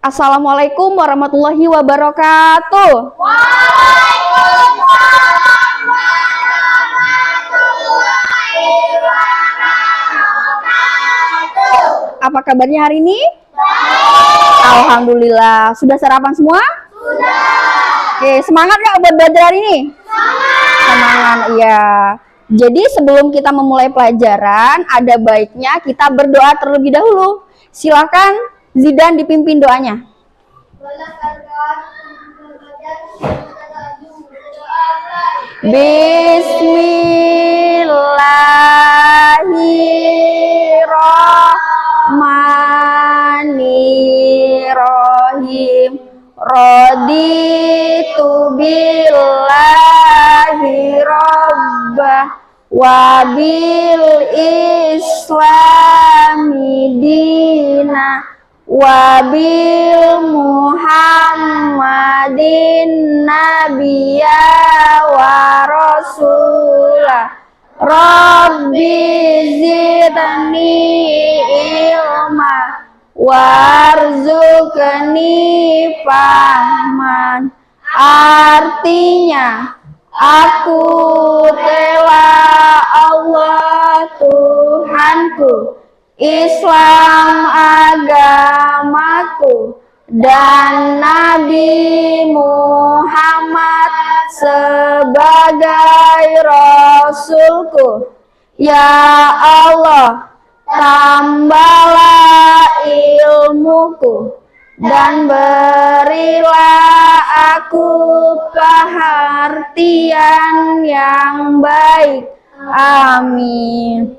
Assalamualaikum warahmatullahi wabarakatuh. Waalaikumsalam warahmatullahi wabarakatuh. Apa kabarnya hari ini? Baik. Alhamdulillah. Sudah sarapan semua? Sudah. Oke, semangat nggak buat belajar hari ini? Semangat, iya. Jadi sebelum kita memulai pelajaran, ada baiknya kita berdoa terlebih dahulu. Silakan Zidan dipimpin doanya. Bismillahirrahmanirrahim. Raditu billahi rabbah wa bil islami dina wa bil muhammadin nabiyya wa rasulah rabbi zidni ilma warzuqni fahman. Artinya, aku telah Allah Tuhanku, Islam agamaku, dan Nabi Muhammad sebagai Rasulku. Ya Allah, tambahlah ilmuku dan berilah aku perhatian yang baik. Amin.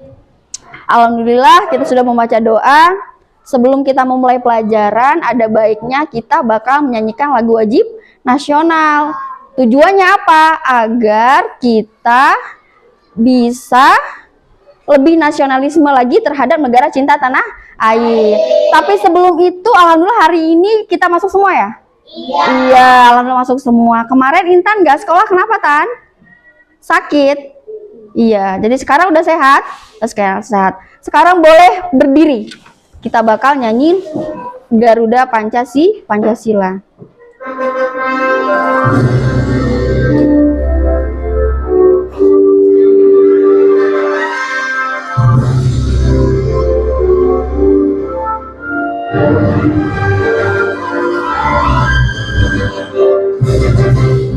Alhamdulillah kita sudah membaca doa. Sebelum kita memulai pelajaran, ada baiknya kita bakal menyanyikan lagu wajib nasional. Tujuannya apa? Agar kita bisa lebih nasionalisme lagi terhadap negara cinta tanah air. Tapi sebelum itu, alhamdulillah hari ini kita masuk semua ya? Iya, alhamdulillah masuk semua. Kemarin Intan nggak sekolah, kenapa Tan? Sakit? Iya, jadi sekarang udah sehat? Sekarang sehat. Sekarang boleh berdiri. Kita bakal nyanyi Garuda Pancasila.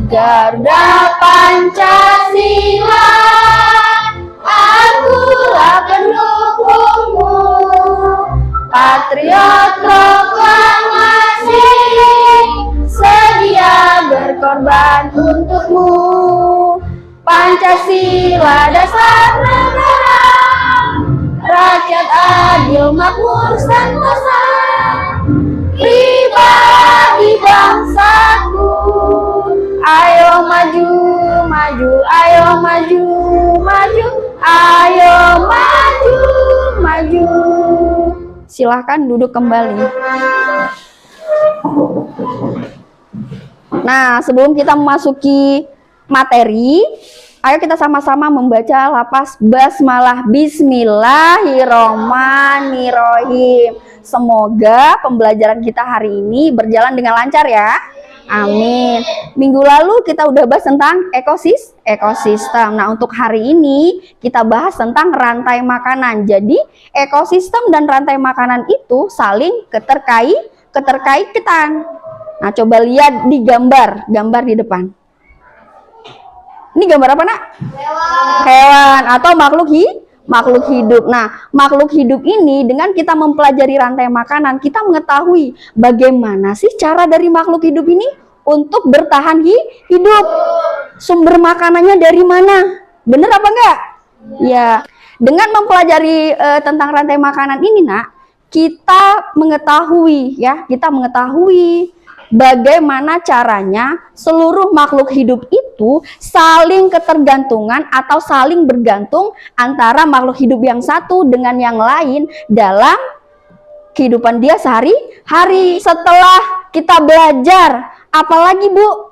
Garuda Pancasila, akulah pendukungmu, patriot proklamasi, sedia berkorban untukmu. Pancasila dasar negara, rakyat adil makmur sentosa, pribadi bangsaku. Ayo maju, maju, ayo maju, maju, ayo maju, maju. Silahkan duduk kembali. Nah, sebelum kita memasuki materi, ayo kita sama-sama membaca lafaz basmalah. Bismillahirrahmanirrahim. Semoga pembelajaran kita hari ini berjalan dengan lancar ya. Amin. Minggu lalu kita udah bahas tentang ekosistem. Nah, untuk hari ini kita bahas tentang rantai makanan. Jadi, ekosistem dan rantai makanan itu saling keterkaitan. Nah, coba lihat di gambar di depan. Ini gambar apa, Nak? Hewan atau makhluk hidup. Nah, makhluk hidup ini dengan kita mempelajari rantai makanan, kita mengetahui bagaimana sih cara dari makhluk hidup ini untuk bertahan hidup. Sumber makanannya dari mana? Bener apa enggak? Ya. Dengan mempelajari tentang rantai makanan ini, Nak, kita mengetahui bagaimana caranya seluruh makhluk hidup itu saling ketergantungan atau saling bergantung antara makhluk hidup yang satu dengan yang lain dalam kehidupan dia sehari-hari. Setelah kita belajar, apalagi Bu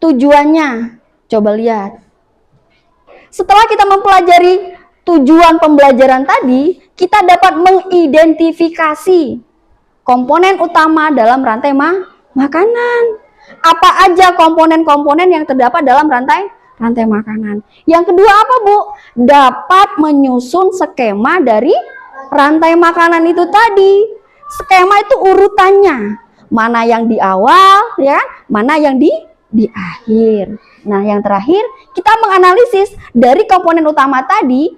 tujuannya? Coba lihat. Setelah kita mempelajari tujuan pembelajaran tadi, kita dapat mengidentifikasi komponen utama dalam rantai makanan. Apa aja komponen-komponen yang terdapat dalam rantai makanan? Yang kedua apa, Bu? Dapat menyusun skema dari rantai makanan itu tadi. Skema itu urutannya. Mana yang di awal, ya, mana yang di akhir. Nah, yang terakhir kita menganalisis dari komponen utama tadi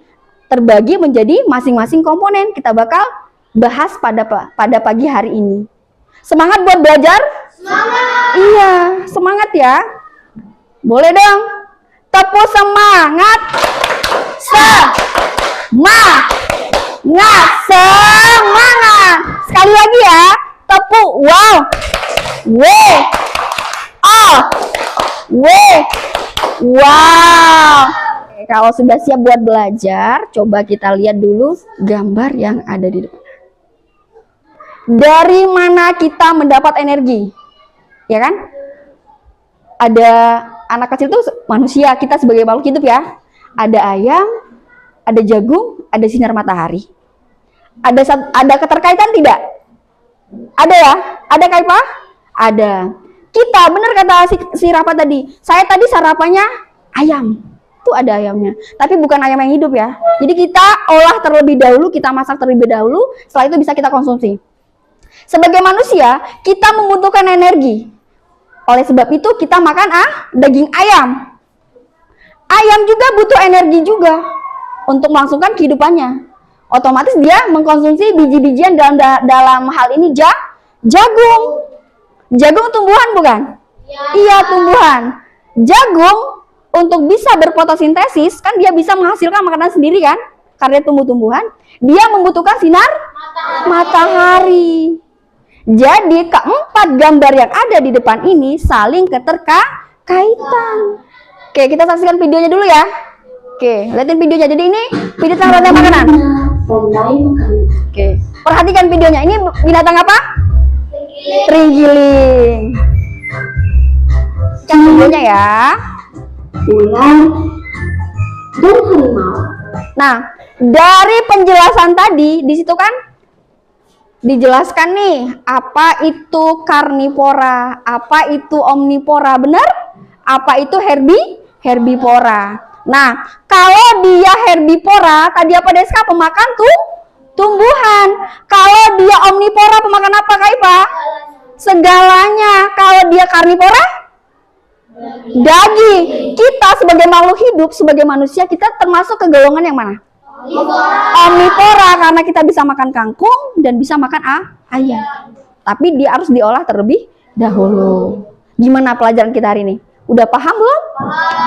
terbagi menjadi masing-masing komponen. Kita bakal bahas pada pagi hari ini. Semangat buat belajar? Semangat. Iya, semangat ya. Boleh dong. Tepuk semangat. Semangat. Sekali lagi ya. Tepuk. Wow. Wow. Kalau sudah siap buat belajar, coba kita lihat dulu gambar yang ada di depan. Dari mana kita mendapat energi? Ya kan? Ada anak kecil tuh manusia, kita sebagai makhluk hidup ya. Ada ayam, ada jagung, ada sinar matahari. Ada keterkaitan tidak? Ada ya? Ada kaitan? Ada. Kita, benar kata si Rafa tadi. Saya tadi sarapannya ayam. Tuh ada ayamnya. Tapi bukan ayam yang hidup ya. Jadi kita olah terlebih dahulu, kita masak terlebih dahulu, setelah itu bisa kita konsumsi. Sebagai manusia, kita membutuhkan energi. Oleh sebab itu kita makan daging ayam. Ayam juga butuh energi juga untuk melangsungkan kehidupannya. Otomatis dia mengkonsumsi biji-bijian dalam hal ini jagung. Jagung tumbuhan bukan? Ya. Iya, tumbuhan. Jagung untuk bisa berfotosintesis kan dia bisa menghasilkan makanan sendiri kan? Karena tumbuh-tumbuhan, dia membutuhkan sinar matahari. Jadi keempat gambar yang ada di depan ini saling keterkaitan. Oke, kita saksikan videonya dulu ya. Oke, lihatin videonya. Jadi ini video tentang rantai makanan. Oke, perhatikan videonya. Ini binatang apa? Terenggiling. Cek videonya ya. Ular dan harimau. Nah, dari penjelasan tadi di situ kan dijelaskan nih apa itu karnivora, apa itu omnivora, benar? Apa itu herbivora. Nah, kalau dia herbivora, tadi apa Deska? Pemakan tumbuhan. Kalau dia omnivora, pemakan apa Kak Ipa? Segalanya. Kalau dia karnivora, daging. Kita sebagai makhluk hidup, sebagai manusia, kita termasuk ke golongan yang mana? Omnivora, karena kita bisa makan kangkung dan bisa makan ayam. Tapi dia harus diolah terlebih dahulu. Gimana pelajaran kita hari ini? Udah paham belum?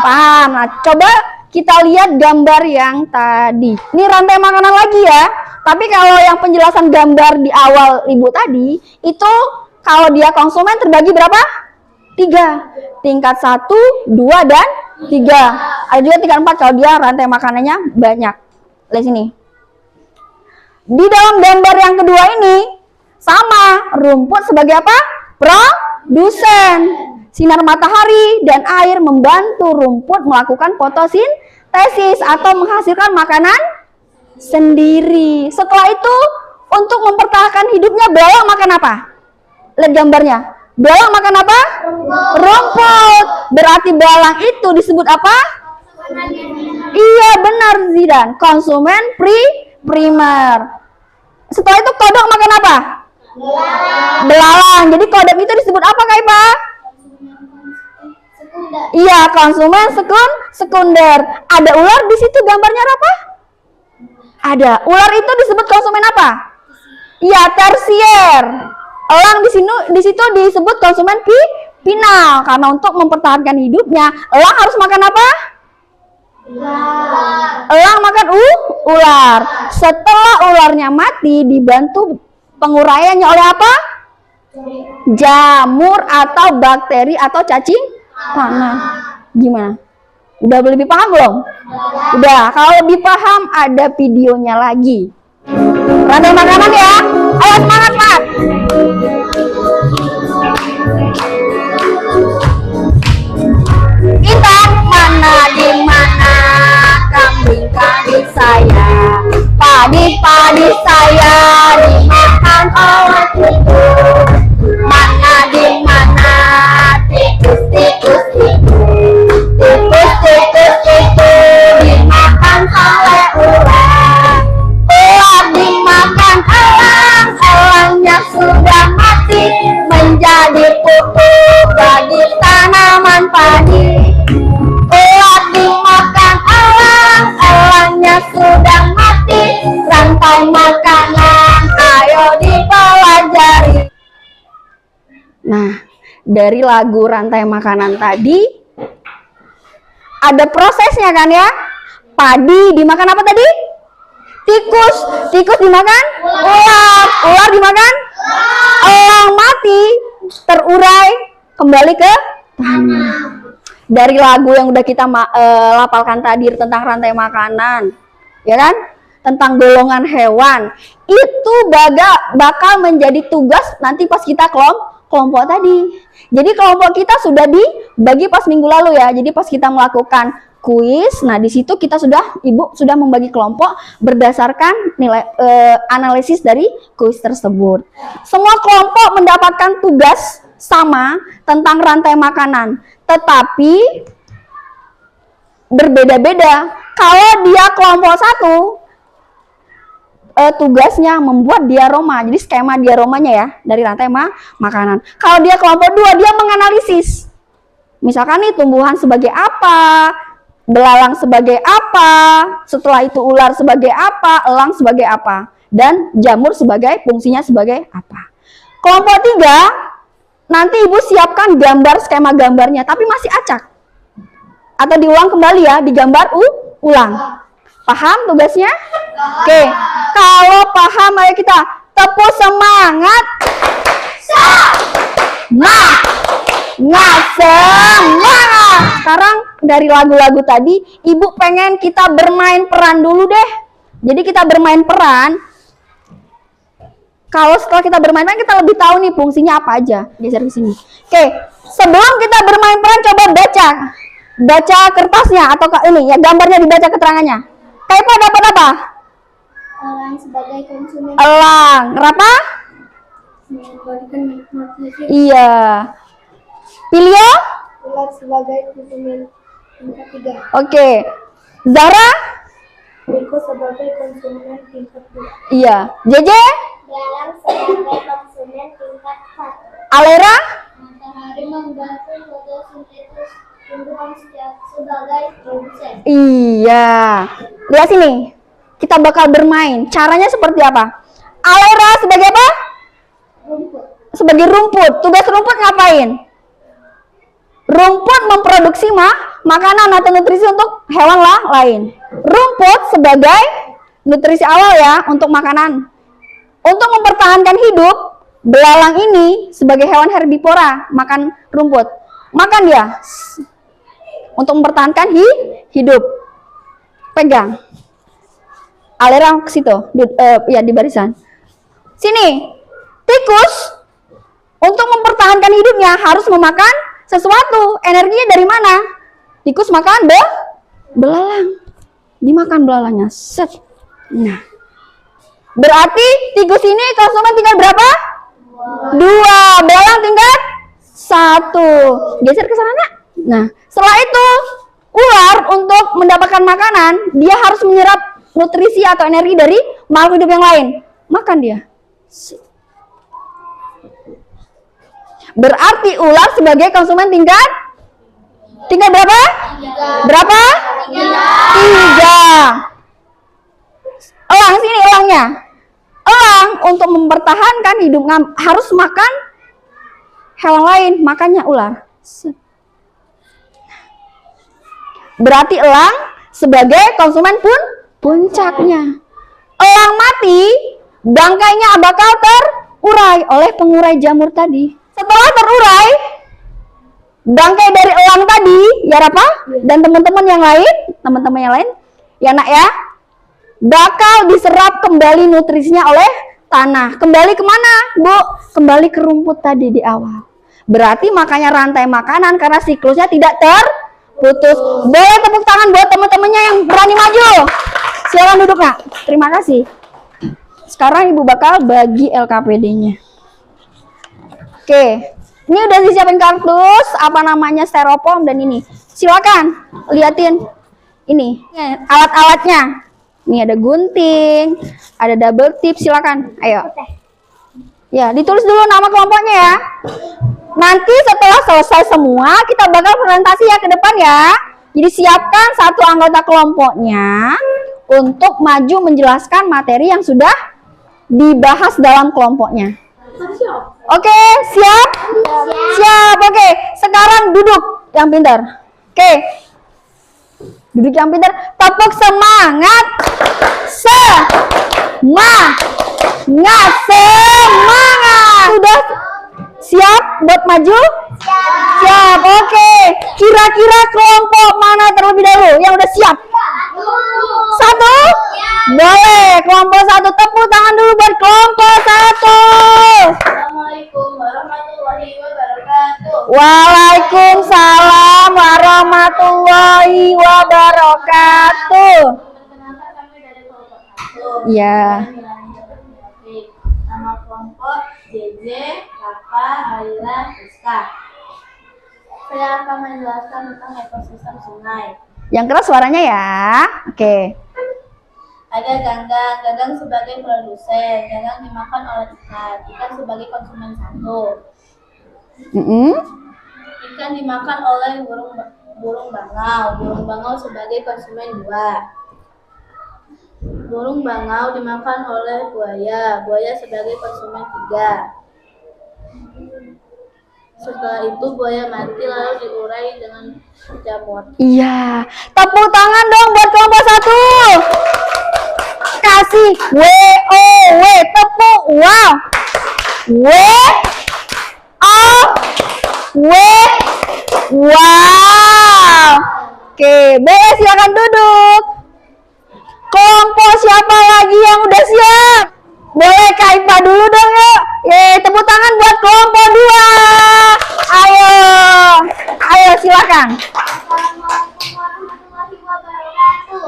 Paham. Nah, coba kita lihat gambar yang tadi. Ini rantai makanan lagi ya. Tapi kalau yang penjelasan gambar di awal Ibu tadi, itu kalau dia konsumen terbagi berapa? 3. Tingkat 1, 2, dan 3. Ada juga tingkat 4 kalau dia rantai makanannya banyak. Lihat sini. Di dalam gambar yang kedua ini sama, rumput sebagai apa? Produsen. Sinar matahari dan air membantu rumput melakukan fotosintesis atau menghasilkan makanan sendiri. Setelah itu untuk mempertahankan hidupnya belalang makan apa? Lihat gambarnya. Belalang makan apa? Rumput. Berarti belalang itu disebut apa? Iya benar Zidan, konsumen primer. Setelah itu kodok makan apa? Belalang. Jadi kodok itu disebut apa Kak Ipa? Iya, konsumen sekunder. Ada ular di situ gambarnya apa? Ada. Ular itu disebut konsumen apa? Iya, tersier. Elang di situ disebut konsumen final karena untuk mempertahankan hidupnya, elang harus makan apa? Elang makan ular. Setelah ularnya mati dibantu penguraiannya oleh apa? Jamur atau bakteri atau cacing tanah. Gimana? Udah lebih paham belum? Udah. Kalau lebih paham ada videonya lagi. Rantai makanan ya. Ayo semangat, Mat. Intan mana di mana kambing saya, padi saya dimakan oleh Mana di mana tikus itu? Tikus itu dimakan oleh ular. Ular dimakan elang, elangnya sudah mati, menjadi pupuk bagi tanaman padi. Ular dimakan elang, elangnya sudah mati, rantai makanan ayo dipelajari. Nah, dari lagu Rantai Makanan tadi ada prosesnya kan ya? Padi dimakan apa tadi? Tikus. Tikus dimakan ular. Ular dimakan elang, mati, terurai kembali ke tanah. Dari lagu yang udah kita lapalkan tadi tentang rantai makanan, ya kan? Tentang golongan hewan, itu bakal menjadi tugas nanti pas kita kelompok tadi. Jadi kelompok kita sudah dibagi pas minggu lalu ya. Jadi pas kita melakukan kuis, nah di situ kita Ibu sudah membagi kelompok berdasarkan nilai analisis dari kuis tersebut. Semua kelompok mendapatkan tugas sama tentang rantai makanan, tetapi berbeda-beda. Kalau dia kelompok 1, tugasnya membuat diaroma, jadi skema diaromanya ya dari rantai makanan. Kalau dia kelompok 2, dia menganalisis. Misalkan nih tumbuhan sebagai apa, belalang sebagai apa, setelah itu ular sebagai apa, elang sebagai apa, dan jamur sebagai fungsinya sebagai apa. Kelompok 3, nanti Ibu siapkan gambar skema gambarnya, tapi masih acak. Atau diulang kembali ya, digambar ulang. Paham tugasnya? Oke, kalau paham ayo kita tepuk semangat. Semangat. Sekarang dari lagu-lagu tadi, Ibu pengen kita bermain peran dulu deh. Jadi kita bermain peran. Kalau setelah kita bermain peran, kita lebih tahu nih fungsinya apa aja. Geser ke sini. Oke, sebelum kita bermain peran, coba baca kertasnya atau ini ya, gambarnya dibaca keterangannya. Kaifa dapat apa? Elang sebagai konsumen. Elang, apa? Memberikan nikmatnya. Iya. Pilio? Ular sebagai konsumen tingkat 3. Oke. Zara? Tikus sebagai konsumen tingkat 2. Iya. Jeje? Belalang sebagai konsumen tingkat 4. Alera? Matahari membantu fotosintesis tumbuhan sebagai produsen. Iya. Lihat sini. Kita bakal bermain. Caranya seperti apa? Alera sebagai apa? Rumput. Sebagai rumput. Tugas rumput ngapain? Rumput memproduksi makanan atau nutrisi untuk hewan lain. Rumput sebagai nutrisi awal ya untuk makanan. Untuk mempertahankan hidup, belalang ini sebagai hewan herbivora, makan rumput. Makan dia untuk mempertahankan hidup. Pegang. Alera ke situ, ya di barisan. Sini. Tikus untuk mempertahankan hidupnya harus memakan sesuatu. Energinya dari mana? Tikus makan belalang. Dimakan belalangnya. Set. Nah. Berarti tikus ini konsumen tingkat berapa? 2. Belalang tingkat 1. Geser ke sana, Nak. Nah, setelah itu ular untuk mendapatkan makanan, dia harus menyerap nutrisi atau energi dari makhluk hidup yang lain. Makan dia. Berarti ular sebagai konsumen tingkat berapa? 3. Berapa? 3. Elang sini elangnya. Elang untuk mempertahankan hidupnya harus makan hewan lain, makannya ular. Berarti elang sebagai konsumen puncaknya. Elang mati, bangkainya bakal terurai oleh pengurai jamur tadi. Setelah terurai, bangkai dari elang tadi, ya apa? Dan teman-teman yang lain, ya Nak ya, bakal diserap kembali nutrisinya oleh tanah. Kembali kemana, Bu? Kembali ke rumput tadi di awal. Berarti makanya rantai makanan karena siklusnya tidak terputus. Boleh tepuk tangan buat teman-temannya yang berani maju. Silakan duduk, Nak. Terima kasih. Sekarang Ibu bakal bagi LKPD-nya. Oke. Ini udah disiapin kardus, apa namanya, styrofoam dan ini. Silakan liatin ini alat-alatnya. Ini ada gunting, ada double tip, silakan. Ayo. Ya, ditulis dulu nama kelompoknya ya. Nanti setelah selesai semua, kita bakal presentasi ya ke depan ya. Jadi siapkan satu anggota kelompoknya untuk maju menjelaskan materi yang sudah dibahas dalam kelompoknya. Oke, siap? Siap, oke. Sekarang duduk yang pintar. Oke. Duduk yang pintar. Tepuk semangat. Semangat. Sudah siap buat maju? Siap, oke. Kira-kira kelompok mana terlebih dahulu yang udah siap? Satu? Boleh, kelompok satu. Tepuk tangan dulu buat kelompok satu. Assalamualaikum warahmatullahi wabarakatuh. Waalaikumsalam warahmatullahi wabarakatuh. Perkenalkan kami dari kelompok 1. Ya. Nama kelompok JJ, Rafa, Aira, Rizka. Saya akan menjelaskan tentang ekosistem sungai. Yang keras suaranya ya. Oke. Ada gagang sebagai produsen, gagang dimakan oleh ikan sebagai konsumen 1. Ikan dimakan oleh burung bangau sebagai konsumen 2. Burung bangau dimakan oleh buaya sebagai konsumen 3. Setelah itu buaya mati lalu diurai dengan jamur. Iya. Tepuk tangan dong buat kelompok satu. Kasih W-O-W. Tepuk. Wow. W-O-W. Wow. Oke, boleh silakan duduk. Kelompok siapa lagi yang udah siap? Boleh Kak Ipa dulu dong yuk. Tepuk tangan buat kelompok 2. Ayo silakan.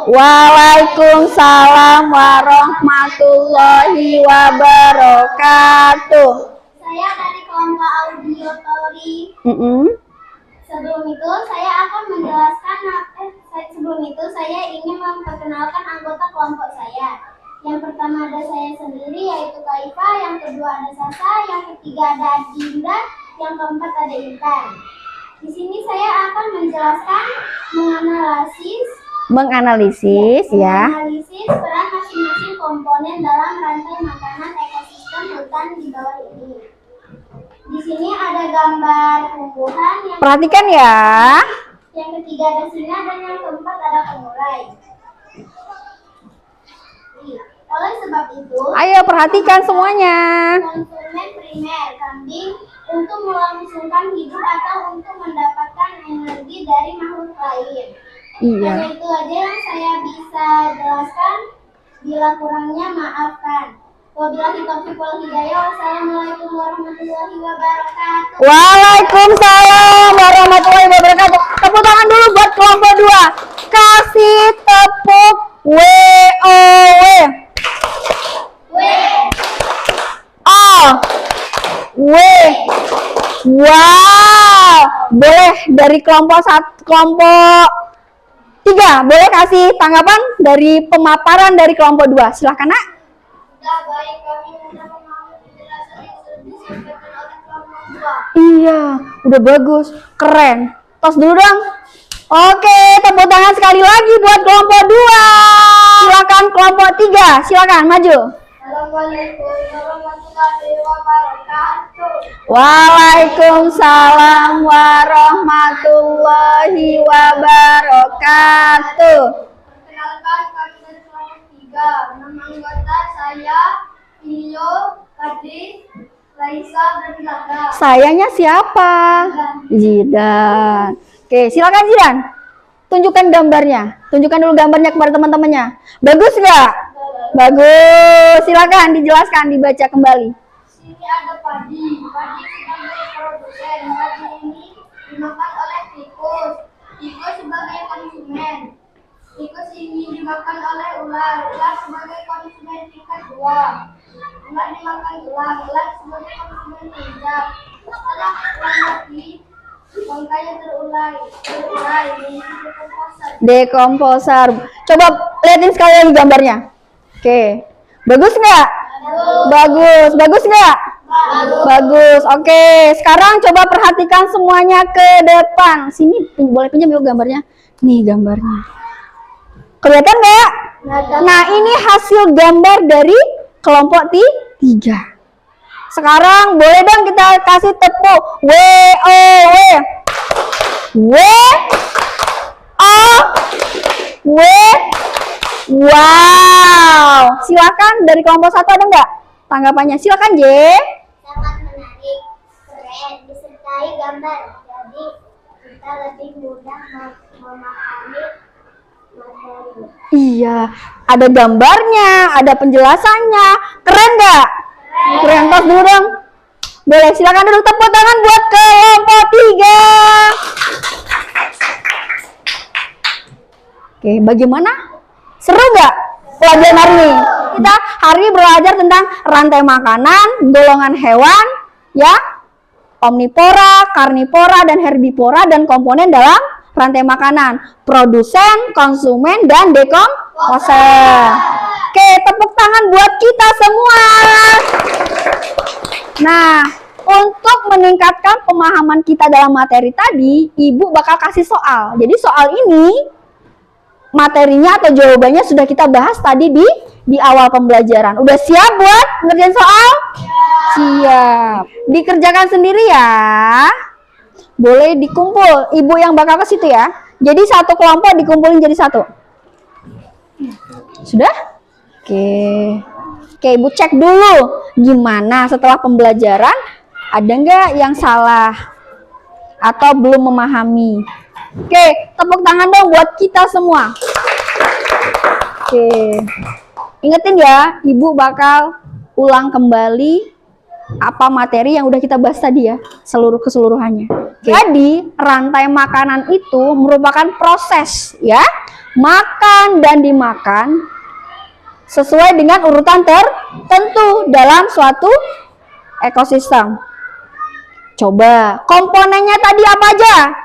Waalaikumsalam warahmatullahi wabarakatuh. Saya dari kelompok audiotori. Sebelum itu saya ingin memperkenalkan anggota kelompok saya. Yang pertama ada saya sendiri yaitu Kaifa, yang kedua ada Sasa, yang ketiga ada Dinda, yang keempat ada Intan. Di sini saya akan menjelaskan menganalisis peran masing-masing komponen dalam rantai makanan ekosistem hutan di bawah ini. Di sini ada gambar tumbuhan yang Perhatikan ya. Yang ketiga ada singa dan yang keempat ada pengurai. Oleh sebab itu, Ayo perhatikan semuanya. konsumen primer kambing untuk melangsungkan hidup atau untuk mendapatkan energi dari makhluk lain. Iya. Hanya itu aja yang saya bisa jelaskan. Bila kurangnya maafkan. Wabillahi taufiq wal hidayah. Wassalamualaikum warahmatullahi wabarakatuh. Waalaikumsalam warahmatullahi wabarakatuh. Tepuk tangan dulu buat kelompok 2. Kasih tepuk W-O-W. Wow. Boleh dari kelompok 3. Boleh kasih tanggapan dari pemaparan dari kelompok 2. Silahkan nak. Sudah baik, kami sudah memahami penjelasan yang sudah disampaikan oleh kelompok 2. Iya, udah bagus, keren. Tos dulu dong. Oke, tepuk tangan sekali lagi buat kelompok 2. Silakan kelompok 3, silakan maju. Assalamualaikum warahmatullahi wabarakatuh. Waalaikumsalam warahmatullahi wabarakatuh. Perkenalkan kami dari kelompok 3. Nama anggota saya Iyo, Kadri, Raisa, dan Zahra. Sayanya siapa? Zidan. Oke, silakan Zidan. Tunjukkan gambarnya. Tunjukkan dulu gambarnya kepada teman-temannya. Bagus nggak? Bagus. Silakan dijelaskan, dibaca kembali. Sini ada padi. Padi sebagai produsen. Padi ini dimakan oleh tikus. Tikus sebagai konsumen. Tikus ini dimakan oleh ular. Ular sebagai konsumen tingkat 2. Enggak dimakan gelang sebagai konsumen bijak. Setelah ulang mati, bangkainya terurai menjadi dekomposer. Dekomposer. Coba liatin sekali lagi gambarnya. Oke. Bagus nggak? Bagus. Bagus nggak? Bagus. Oke. Sekarang coba perhatikan semuanya ke depan. Sini, boleh pinjam yuk gambarnya. Nih gambarnya. Kelihatan nggak? Nah, ini hasil gambar dari kelompok 3. Sekarang boleh dong kita kasih tepuk. W O W. W O W. Wow. Silakan dari kelompok 1 ada nggak tanggapannya? Silakan J. Sangat menarik, keren, disertai gambar. Jadi kita lebih mudah memahami materi. Iya, ada gambarnya, ada penjelasannya. Keren nggak? Keren. Tos dulu dong. Boleh, silakan duduk, tepuk tangan buat kelompok 3. Oke, bagaimana? Seru nggak pelajaran hari ini? Kita hari ini belajar tentang rantai makanan, golongan hewan, ya, omnivora, karnivora, dan herbivora, dan komponen dalam rantai makanan, produsen, konsumen, dan dekomposer. Oke, tepuk tangan buat kita semua. Nah, untuk meningkatkan pemahaman kita dalam materi tadi, Ibu bakal kasih soal. Jadi soal ini materinya atau jawabannya sudah kita bahas tadi di awal pembelajaran. Udah siap buat ngerjain soal? Siap. Dikerjakan sendiri ya. Boleh dikumpul. Ibu yang bakal ke situ ya. Jadi satu kelompok dikumpulin jadi satu. Sudah? Oke. Oke, Ibu cek dulu gimana setelah pembelajaran, ada nggak yang salah atau belum memahami. Oke, tepuk tangan dong buat kita semua. Oke. Ingetin ya, Ibu bakal ulang kembali apa materi yang udah kita bahas tadi ya, keseluruhannya. Oke. Jadi, rantai makanan itu merupakan proses ya, makan dan dimakan sesuai dengan urutan tertentu dalam suatu ekosistem. Coba, komponennya tadi apa aja?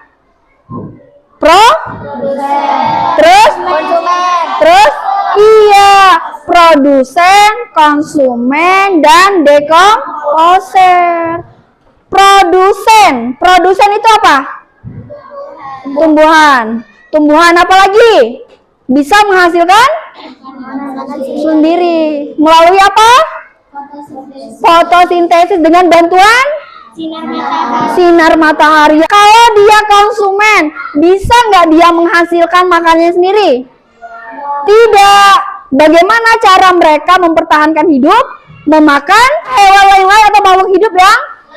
Terus iya, produsen, konsumen, dan dekomposer. Produsen itu apa? Tumbuhan apa lagi? Bisa menghasilkan sendiri melalui apa? Fotosintesis dengan bantuan sinar matahari. Kalau dia konsumen, bisa nggak dia menghasilkan makanannya sendiri? Tidak. Bagaimana cara mereka mempertahankan hidup? Memakan hewan lain atau makhluk hidup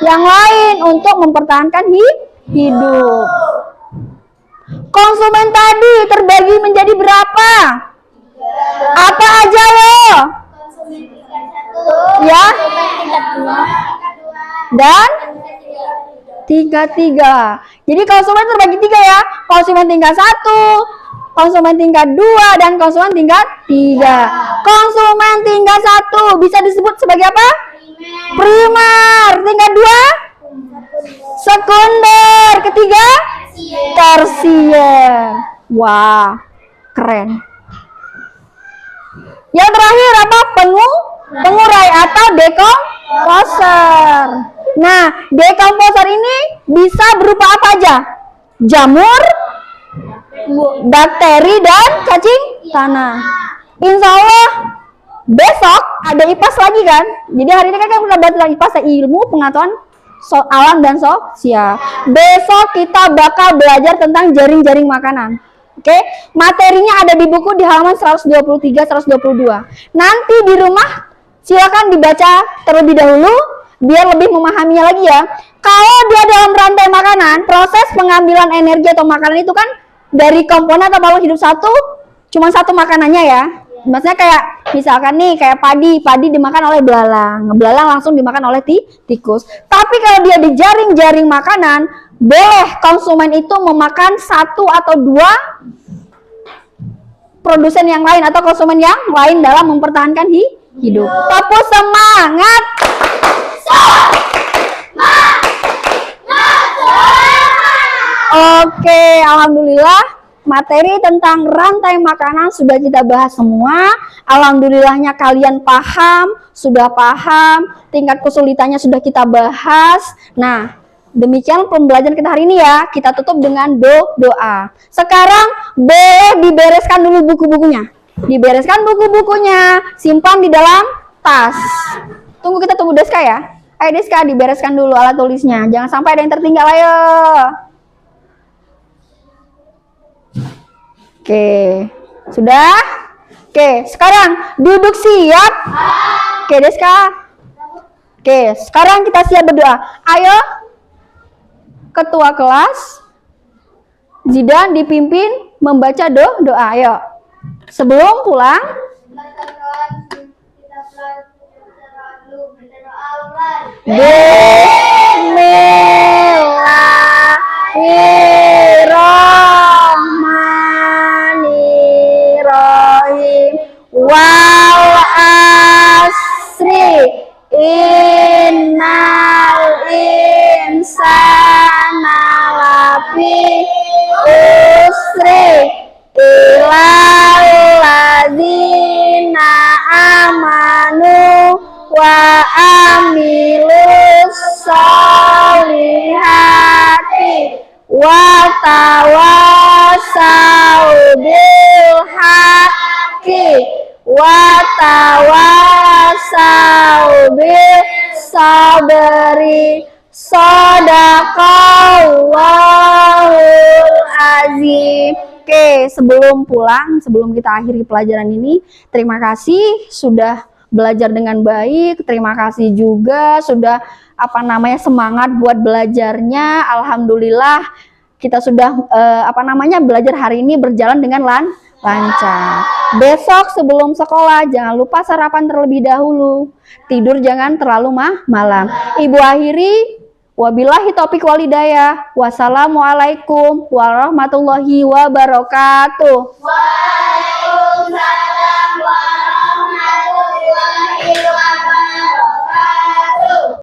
yang lain untuk mempertahankan hidup. Konsumen tadi terbagi menjadi berapa? Apa aja lo? Ya? Dan 3. Jadi konsumen terbagi 3 ya. Konsumen tingkat 1, konsumen tingkat 2, dan konsumen tingkat 3. Konsumen tingkat 1 bisa disebut sebagai apa? Primer. Tingkat 2? Sekunder. Ketiga? Tersier. Wah, keren. Yang terakhir apa? Pengurai atau dekomposer. Nah, dekomposer ini bisa berupa apa aja? Jamur, bakteri, dan cacing tanah. Insya Allah besok ada IPAS lagi kan? Jadi hari ini kan kita belajar IPAS, ilmu pengetahuan alam dan sosial. Besok kita bakal belajar tentang jaring-jaring makanan. Oke, materinya ada di buku di halaman 123-122. Nanti di rumah silakan dibaca terlebih dahulu biar lebih memahaminya lagi ya. Kalau dia dalam rantai makanan, proses pengambilan energi atau makanan itu kan dari komponen atau makhluk hidup cuma satu makanannya ya. Maksudnya kayak misalkan nih kayak padi dimakan oleh belalang langsung dimakan oleh tikus. Tapi kalau dia di jaring-jaring makanan, boleh konsumen itu memakan 1 atau 2 produsen yang lain atau konsumen yang lain dalam mempertahankan hidup. Tepuk semangat. Oke, alhamdulillah materi tentang rantai makanan sudah kita bahas semua. Alhamdulillahnya kalian paham, sudah paham, tingkat kesulitannya sudah kita bahas. Nah, demikian pembelajaran kita hari ini ya. Kita tutup dengan doa. Sekarang boleh dibereskan dulu buku-bukunya. Dibereskan buku-bukunya, simpan di dalam tas. Kita tunggu Deska ya. Ayo Deska, dibereskan dulu alat tulisnya. Jangan sampai ada yang tertinggal, ayo. Oke, sudah? Oke, sekarang duduk siap. Oke, Deska. Oke, sekarang kita siap berdoa. Ayo, ketua kelas, Zidan dipimpin membaca doa. Ayo, sebelum pulang. Bismillahirrahmanirrahim. Wal asri innal insana lafi usri illal ladzina amanu wa amilus solihati wa tawasau bil haqqi wa tawasau bil sabri. Shadaqallahul azim. Oke, sebelum pulang, sebelum kita akhiri pelajaran ini, terima kasih sudah belajar dengan baik. Terima kasih juga sudah semangat buat belajarnya. Alhamdulillah kita sudah belajar hari ini berjalan dengan lancar. Besok sebelum sekolah jangan lupa sarapan terlebih dahulu. Tidur jangan terlalu malam. Ibu akhiri, wabillahi taufiq walhidayah. Wassalamualaikum warahmatullahi wabarakatuh.